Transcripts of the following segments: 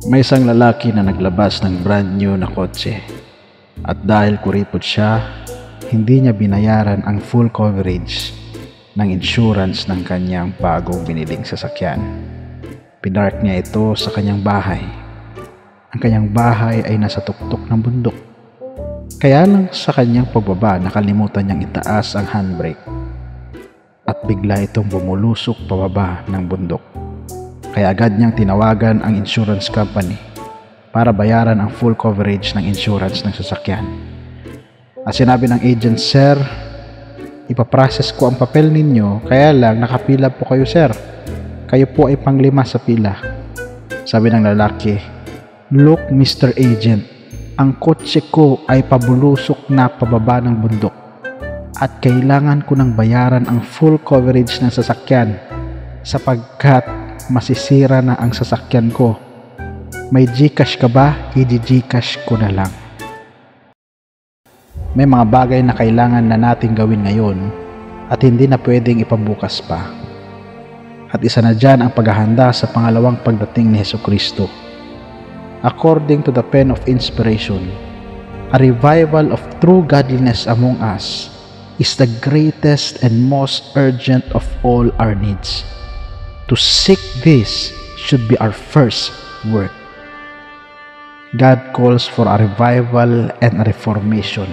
May isang lalaki na naglabas ng brand new na kotse at dahil kuripot siya, hindi niya binayaran ang full coverage ng insurance ng kanyang bagong biniling sasakyan. Pinark niya ito sa kanyang bahay. Ang kanyang bahay ay nasa tuktok ng bundok. Kaya lang sa kanyang pagbaba nakalimutan niyang itaas ang handbrake at bigla itong bumulusok pababa ng bundok. Kaya agad niyang tinawagan ang insurance company para bayaran ang full coverage ng insurance ng sasakyan. At sinabi ng agent, "Sir, ipaprocess ko ang papel ninyo, kaya lang nakapila po kayo, sir. Kayo po ay panglima sa pila." Sabi ng lalaki, "Look, Mr. Agent, ang kotse ko ay pabulusok na pababa ng bundok at kailangan ko nang bayaran ang full coverage ng sasakyan sapagkat masisira na ang sasakyan ko. May GCash ka ba? I-GCash ko na lang." May mga bagay na kailangan na nating gawin ngayon at hindi na pwedeng ipabukas pa. At isa na dyan ang paghahanda sa pangalawang pagdating ni Jesucristo. According to the pen of inspiration, a revival of true godliness among us is the greatest and most urgent of all our needs. To seek this should be our first work. God calls for a revival and a reformation.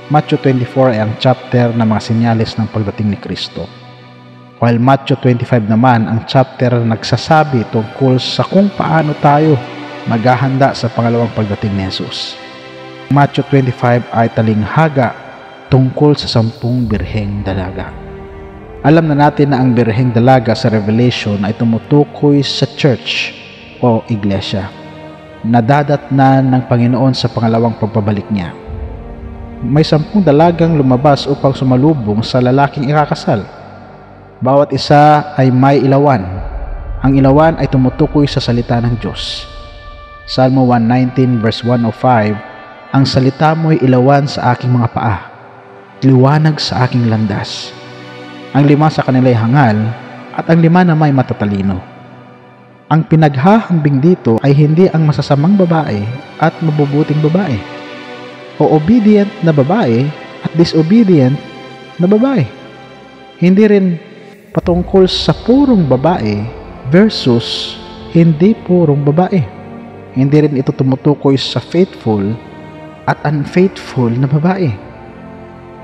Matthew 24 ay ang chapter na mga senyales ng pagdating ni Kristo. While Matthew 25 naman ang chapter na nagsasabi tungkol sa kung paano tayo maghahanda sa pangalawang pagdating ni Jesus. Matthew 25 ay talinghaga tungkol sa 10 birheng dalaga. Alam na natin na ang birheng dalaga sa Revelation ay tumutukoy sa church o iglesia na dadatnan ng Panginoon sa pangalawang pagbabalik niya. May 10 dalagang lumabas upang sumalubong sa lalaking ikakasal. Bawat isa ay may ilawan. Ang ilawan ay tumutukoy sa salita ng Diyos. Salmo 119 verse 105, "Ang salita mo'y ilawan sa aking mga paa, liwanag sa aking landas." Ang 5 sa kanila ay hangal at ang 5 na may matatalino. Ang pinaghahambing dito ay hindi ang masasamang babae at mabubuting babae, o obedient na babae at disobedient na babae. Hindi rin patungkol sa purong babae versus hindi purong babae. Hindi rin ito tumutukoy sa faithful at unfaithful na babae,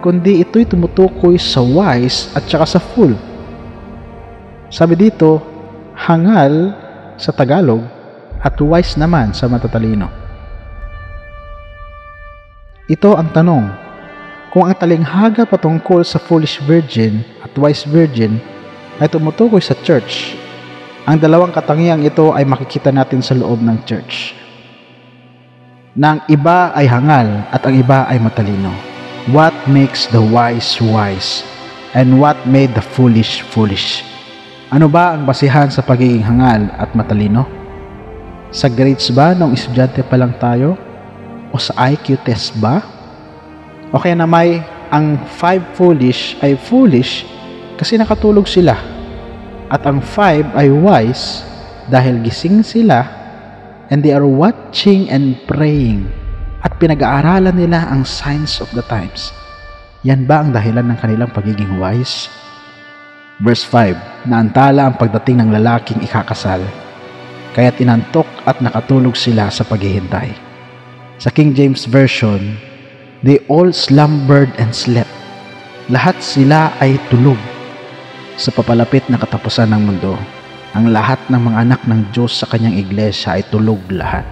kundi ito'y tumutukoy sa wise at saka sa fool. Sabi dito, hangal sa Tagalog at wise naman sa matatalino. Ito ang tanong, kung ang talinghaga patungkol sa foolish virgin at wise virgin ay tumutukoy sa church, ang dalawang katangiang ito ay makikita natin sa loob ng church. Na ang iba ay hangal at ang iba ay matalino. What makes the wise wise and what made the foolish foolish? Ano ba ang basihan sa pagiging hangal at matalino? Sa grades ba nung estudyante pa lang tayo? O sa IQ test ba? O kaya na may ang 5 foolish ay foolish kasi nakatulog sila at ang 5 ay wise dahil gising sila and they are watching and praying at pinag-aaralan nila ang signs of the times. Yan ba ang dahilan ng kanilang pagiging wise? Verse 5, naantala ang pagdating ng lalaking ikakasal, kaya tinantok at nakatulog sila sa paghihintay. Sa King James Version, they all slumbered and slept. Lahat sila ay tulog. Sa papalapit na katapusan ng mundo, ang lahat ng mga anak ng Diyos sa kanyang iglesia ay tulog lahat.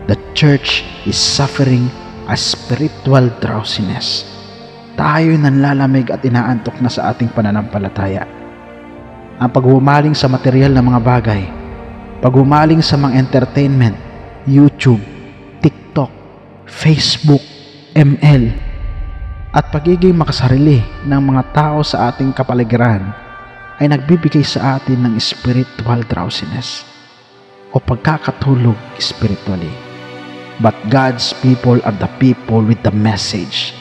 The church is suffering a spiritual drowsiness. Tayo'y nanlalamig at inaantok na sa ating pananampalataya. Ang paghumaling sa material na mga bagay, paghumaling sa mga entertainment, YouTube, TikTok, Facebook, ML, at pagiging makasarili ng mga tao sa ating kapaligiran ay nagbibigay sa atin ng spiritual drowsiness o pagkakatulog spiritually. But God's people are the people with the message,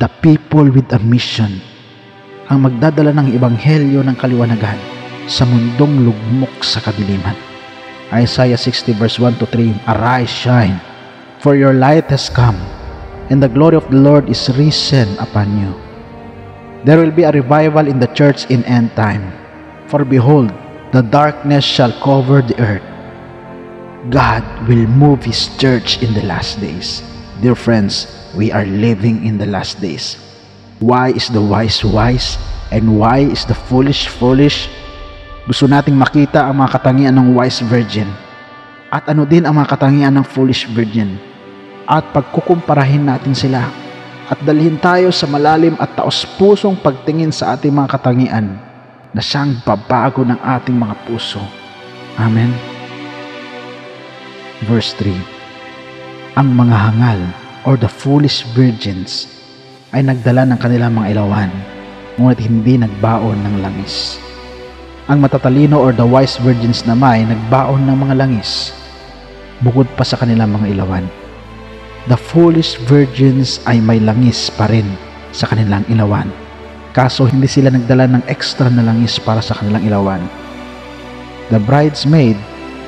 the people with a mission, ang magdadala ng ebanghelyo ng kaliwanagan sa mundong lugmok sa kadiliman. Isaiah 60 verse 1 to 3, Arise, shine, for your light has come, and the glory of the Lord is risen upon you. There will be a revival in the church in end time. For behold, the darkness shall cover the earth. God will move His church in the last days. Dear friends, we are living in the last days. Why is the wise wise? And why is the foolish foolish? Gusto nating makita ang mga katangian ng wise virgin. At ano din ang mga katangian ng foolish virgin. At pagkukumparahin natin sila. At dalhin tayo sa malalim at taos-pusong pagtingin sa ating mga katangian na siyang babago ng ating mga puso. Amen. Verse 3. Ang mga hangal or the foolish virgins ay nagdala ng kanilang mga ilawan, ngunit hindi nagbaon ng langis. Ang matatalino or the wise virgins naman ay nagbaon ng mga langis, bukod pa sa kanilang mga ilawan. The foolish virgins ay may langis pa rin sa kanilang ilawan, kaso hindi sila nagdala ng extra na langis para sa kanilang ilawan. The bridesmaid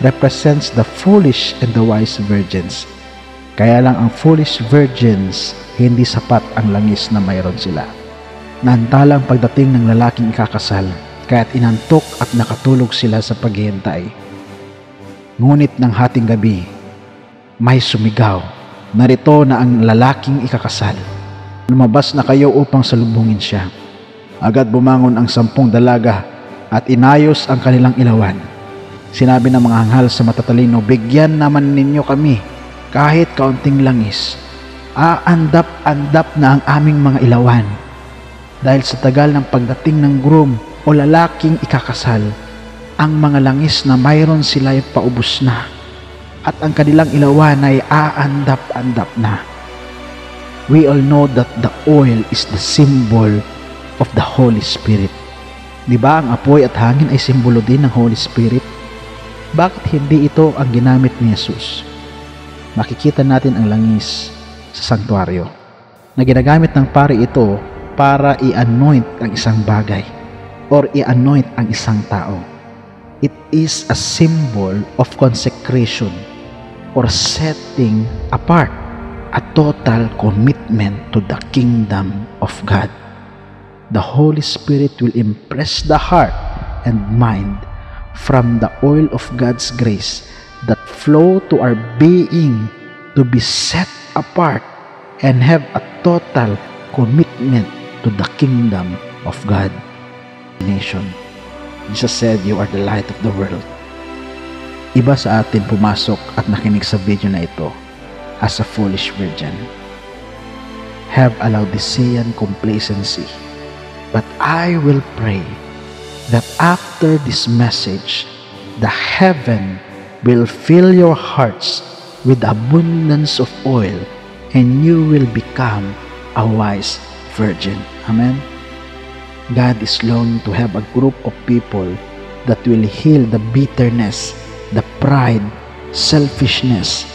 represents the foolish and the wise virgins. Kaya lang ang foolish virgins, hindi sapat ang langis na mayroon sila. Naantalang pagdating ng lalaking ikakasal, kaya't inantok at nakatulog sila sa paghihintay. Ngunit ng hating gabi, may sumigaw, narito na ang lalaking ikakasal. Lumabas na kayo upang salubungin siya. Agad bumangon ang 10 dalaga at inayos ang kanilang ilawan. Sinabi ng mga anghel sa matatalino, bigyan naman ninyo kami kahit kaunting langis. Aandap-andap na ang aming mga ilawan. Dahil sa tagal ng pagdating ng groom o lalaking ikakasal, ang mga langis na mayroon sila ay paubos na at ang kanilang ilawan ay aandap-andap na. We all know that the oil is the symbol of the Holy Spirit. Diba ang apoy at hangin ay simbolo din ng Holy Spirit? Bakit hindi ito ang ginamit ni Jesus? Makikita natin ang langis sa sanktuaryo na ginagamit ng pari ito para i-anoint ang isang bagay or i-anoint ang isang tao. It is a symbol of consecration or setting apart, a total commitment to the kingdom of God. The Holy Spirit will impress the heart and mind from the oil of God's grace that flow to our being to be set apart and have a total commitment to the kingdom of God. Nation. Jesus said, you are the light of the world. Iba sa atin pumasok at nakinig sa video na ito as a foolish virgin. Have a Laodicean complacency. But I will pray that after this message, the heaven will fill your hearts with abundance of oil and you will become a wise virgin. Amen. God is longing to have a group of people that will heal the bitterness, the pride, selfishness,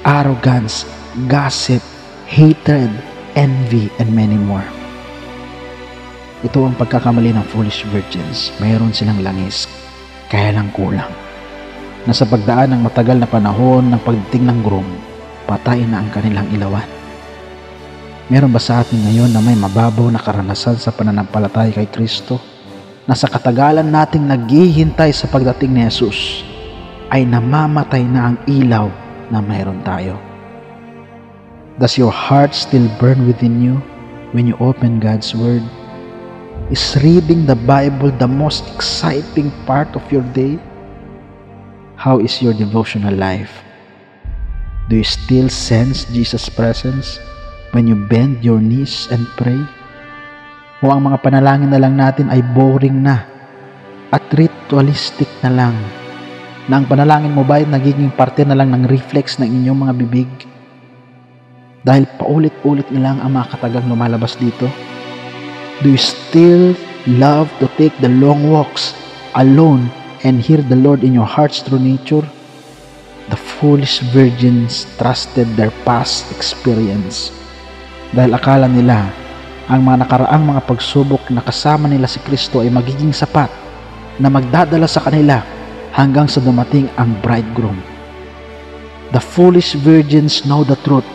arrogance, gossip, hatred, envy, and many more. Ito ang pagkakamali ng foolish virgins. Mayroon silang langis, kaya lang kulang. Nasa pagdaan ng matagal na panahon ng pagdating ng groom, patay na ang kanilang ilawan. Meron ba sa atin ngayon na may mababaw na karanasan sa pananampalataya kay Kristo? Na sa katagalan nating naghihintay sa pagdating ni Jesus, ay namamatay na ang ilaw na mayroon tayo. Does your heart still burn within you when you open God's Word? Is reading the Bible the most exciting part of your day? How is your devotional life? Do you still sense Jesus' presence when you bend your knees and pray? O ang mga panalangin na lang natin ay boring na at ritualistic na lang? Na ang panalangin mo ba ay nagiging parte na lang ng reflex ng inyong mga bibig? Dahil paulit-ulit na lang ang mga katagang lumalabas dito? Do you still love to take the long walks alone and hear the Lord in your hearts through nature? The foolish virgins trusted their past experience dahil akala nila ang mga nakaraang mga pagsubok na kasama nila si Kristo ay magiging sapat na magdadala sa kanila hanggang sa dumating ang bridegroom. The foolish virgins know the truth.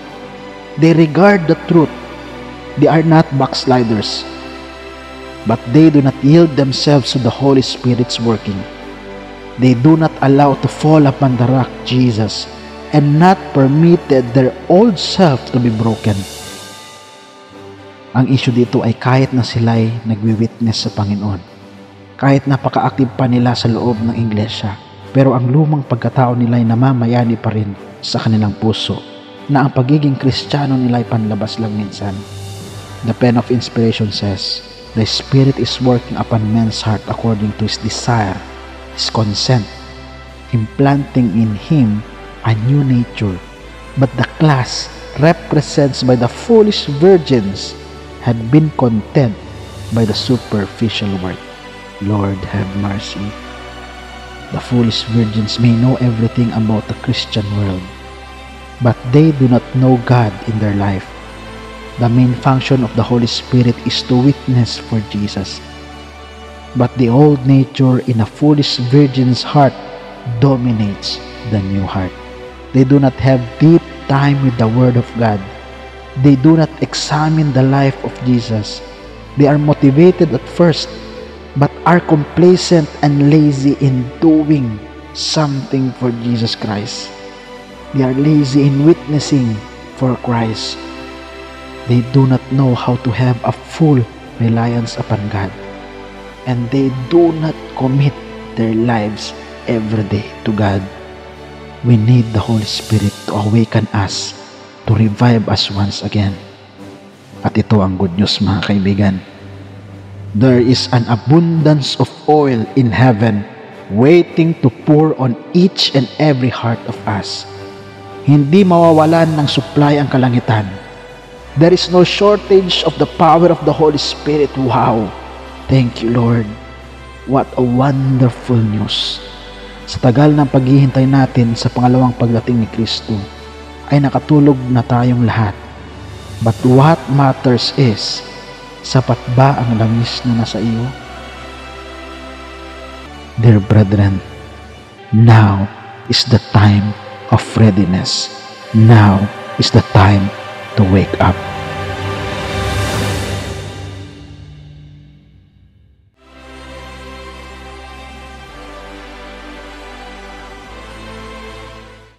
They regard the truth. They are not backsliders, but they do not yield themselves to the Holy Spirit's working. They do not allow to fall upon the rock, Jesus, and not permitted their old self to be broken. Ang issue dito ay kahit na sila'y nagwi-witness sa Panginoon, kahit napaka-active pa nila sa loob ng iglesia, pero ang lumang pagkatao nila ay namamayani pa rin sa kanilang puso, na ang pagiging Kristiyano nila ay panlabas lang minsan. The pen of inspiration says, "The Spirit is working upon man's heart according to his desire, his consent, implanting in him a new nature. But the class represented by the foolish virgins had been content by the superficial work." Lord, have mercy. The foolish virgins may know everything about the Christian world, but they do not know God in their life. The main function of the Holy Spirit is to witness for Jesus. But the old nature in a foolish virgin's heart dominates the new heart. They do not have deep time with the Word of God. They do not examine the life of Jesus. They are motivated at first, but are complacent and lazy in doing something for Jesus Christ. They are lazy in witnessing for Christ. They do not know how to have a full reliance upon God, and they do not commit their lives every day to God. We need the Holy Spirit to awaken us, to revive us once again. At ito ang good news, mga kaibigan. There is an abundance of oil in heaven waiting to pour on each and every heart of us. Hindi mawawalan ng supply ang kalangitan. There is no shortage of the power of the Holy Spirit. Wow! Thank you, Lord. What a wonderful news. Sa tagal ng paghihintay natin sa pangalawang pagdating ni Kristo, ay nakatulog na tayong lahat. But what matters is, sapat ba ang langis na nasa iyo? Dear brethren, now is the time of readiness. Now is the time to wake up.